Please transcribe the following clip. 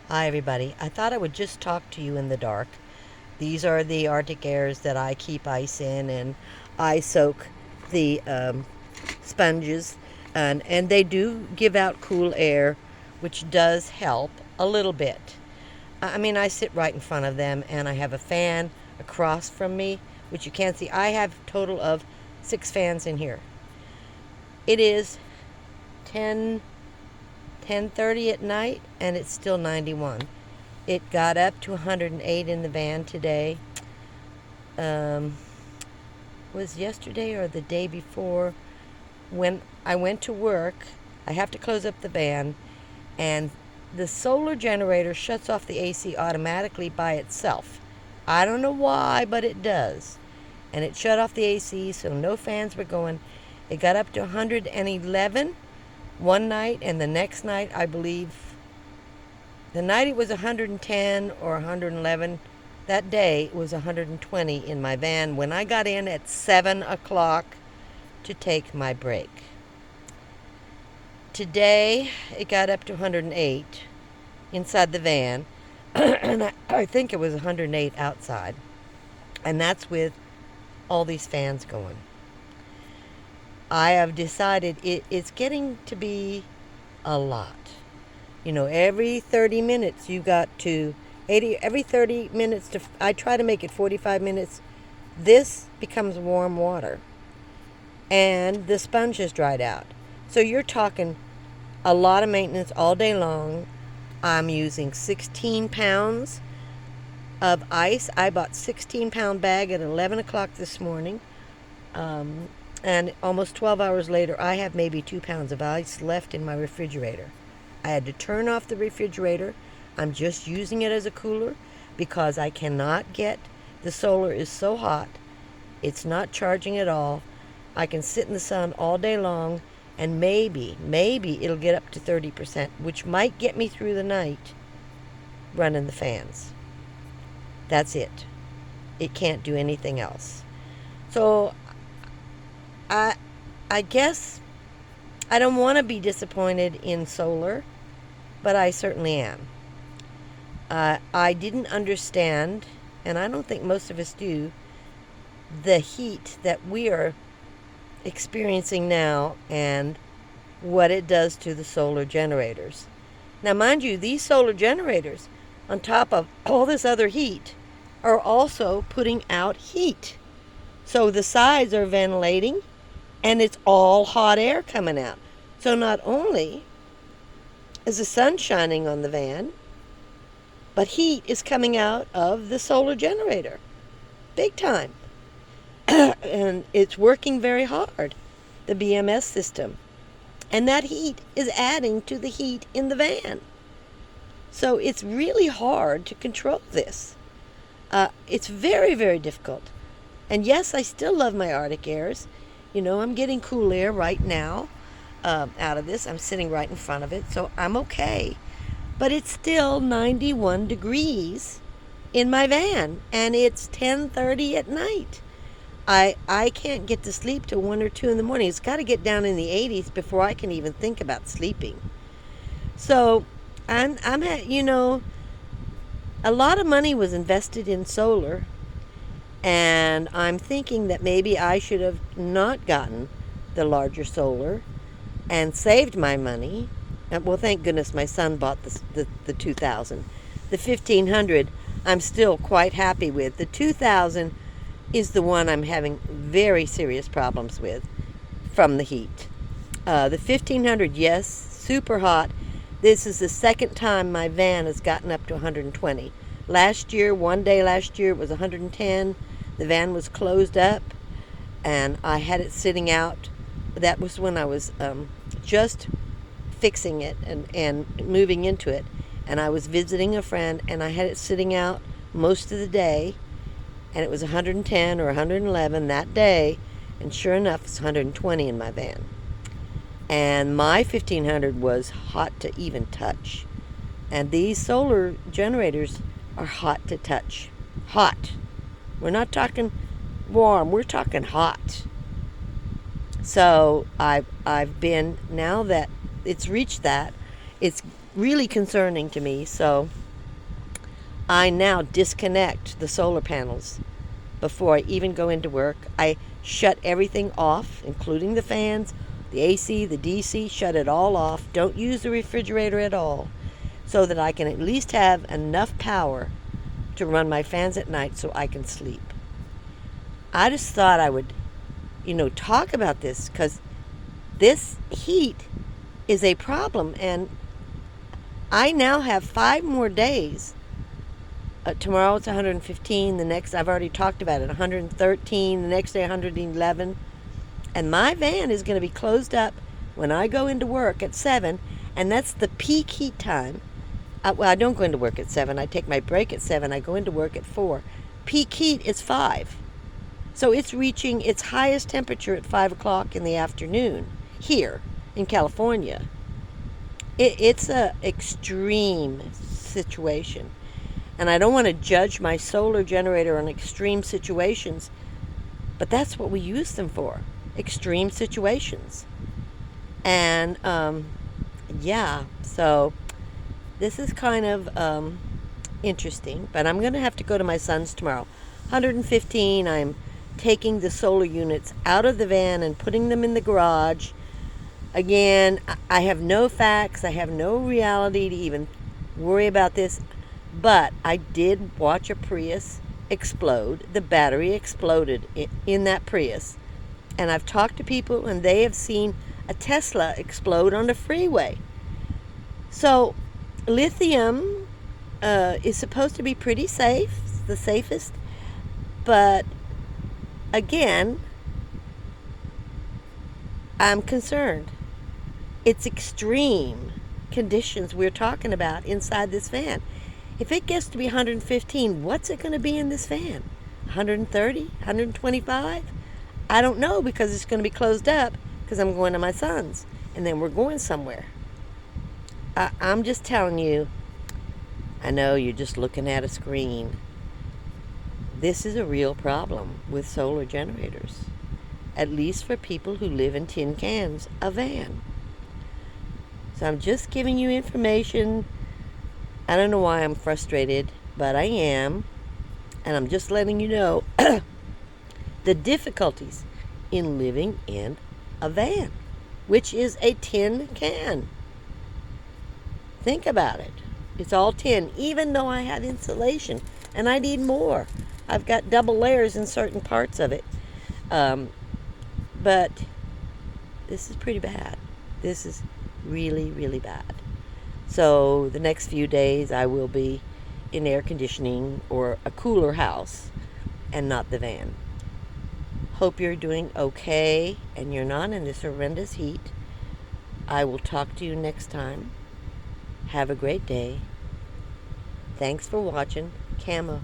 Hi, everybody. I thought I would just talk to you in the dark. These are the Arctic airs that I keep ice in, and I soak the sponges, and they do give out cool air, which does help a little bit. I mean, I sit right in front of them, and I have a fan across from me, which you can't see. I have a total of 6 fans in here. It is 10:30 at night, and it's still 91. It got up to 108 in the van today. Um, was yesterday or the day before when I went to work. I have to close up the van, and the solar generator shuts off the AC automatically by itself. I don't know why, but it does. And it shut off the AC, so no fans were going. It got up to 111 one night, and the next night, I believe, the night it was 110 or 111. That day it was 120 in my van when I got in at 7 o'clock to take my break. Today it got up to 108 inside the van, and I think it was 108 outside. And that's with all these fans going. I have decided it's getting to be a lot. Every 30 minutes you got to 80, every 30 minutes to, I try to make it 45 minutes. This becomes warm water, and the sponge has dried out. So you're talking a lot of maintenance all day long. I'm using 16 pounds of ice. I bought 16-pound bag at 11 o'clock this morning. And almost 12 hours later, I have maybe 2 pounds of ice left in my refrigerator. I had to turn off the refrigerator. I'm just using it as a cooler because I cannot get, the solar is so hot. It's not charging at all. I can sit in the sun all day long, and maybe it'll get up to 30%, which might get me through the night running the fans. That's it. It can't do anything else. So I guess I don't want to be disappointed in solar, but I certainly am. I didn't understand, and I don't think most of us do, the heat that we are experiencing now and what it does to the solar generators. Now, mind you, these solar generators, on top of all this other heat, are also putting out heat. So the sides are ventilating, and it's all hot air coming out. So not only is the sun shining on the van, but heat is coming out of the solar generator. Big time. And it's working very hard, the BMS system. And that heat is adding to the heat in the van. So it's really hard to control this. It's very, very difficult. And yes, I still love my Arctic airs. I'm getting cool air right now out of this. I'm sitting right in front of it, so I'm okay. But it's still 91 degrees in my van, and it's 10:30 at night. I can't get to sleep till 1 or 2 in the morning. It's got to get down in the 80s before I can even think about sleeping. So a lot of money was invested in solar, and I'm thinking that maybe I should have not gotten the larger solar and saved my money. Well, thank goodness my son bought the 2000. The 1500 I'm still quite happy with. The 2000 is the one I'm having very serious problems with from the heat. The 1500, yes, super hot. This is the second time my van has gotten up to 120. One day last year, it was 110. The van was closed up, and I had it sitting out. That was when I was just fixing it and moving into it. And I was visiting a friend, and I had it sitting out most of the day, and it was 110 or 111 that day, and sure enough, it's 120 in my van. And my 1500 was hot to even touch. And these solar generators are hot to touch. Hot. We're not talking warm, we're talking hot. So I've been, now that it's reached that, it's really concerning to me. So I now disconnect the solar panels before I even go into work. I shut everything off, including the fans, the AC, the DC, shut it all off. Don't use the refrigerator at all, so that I can at least have enough power to run my fans at night so I can sleep. I just thought I would, talk about this because this heat is a problem, and I now have 5 more days. Tomorrow it's 115. The next, I've already talked about it, 113. The next day, 111. And my van is going to be closed up when I go into work at 7, and that's the peak heat time. Well, I don't go into work at 7. I take my break at 7. I go into work at 4. Peak heat is 5. So it's reaching its highest temperature at 5 o'clock in the afternoon here in California. It's a extreme situation. And I don't want to judge my solar generator on extreme situations, but that's what we use them for, extreme situations. And yeah, so this is kind of interesting, but I'm going to have to go to my son's tomorrow. 115, I'm taking the solar units out of the van and putting them in the garage. Again, I have no facts, I have no reality to even worry about this, but I did watch a Prius explode. The battery exploded in that Prius. And I've talked to people, and they have seen a Tesla explode on the freeway. So lithium is supposed to be pretty safe, the safest. But again, I'm concerned. It's extreme conditions we're talking about inside this van. If it gets to be 115, what's it going to be in this van? 130? 125? I don't know, because it's going to be closed up because I'm going to my son's, and then we're going somewhere. I'm just telling you, I know you're just looking at a screen. This is a real problem with solar generators, at least for people who live in tin cans, a van. So I'm just giving you information. I don't know why I'm frustrated, but I am. And I'm just letting you know the difficulties in living in a van, which is a tin can. Think about it. It's all tin, even though I have insulation, and I need more. I've got double layers in certain parts of it. But this is pretty bad. This is really, really bad. So the next few days I will be in air conditioning or a cooler house and not the van. Hope you're doing okay and you're not in this horrendous heat. I will talk to you next time. Have a great day. Thanks for watching. Camo.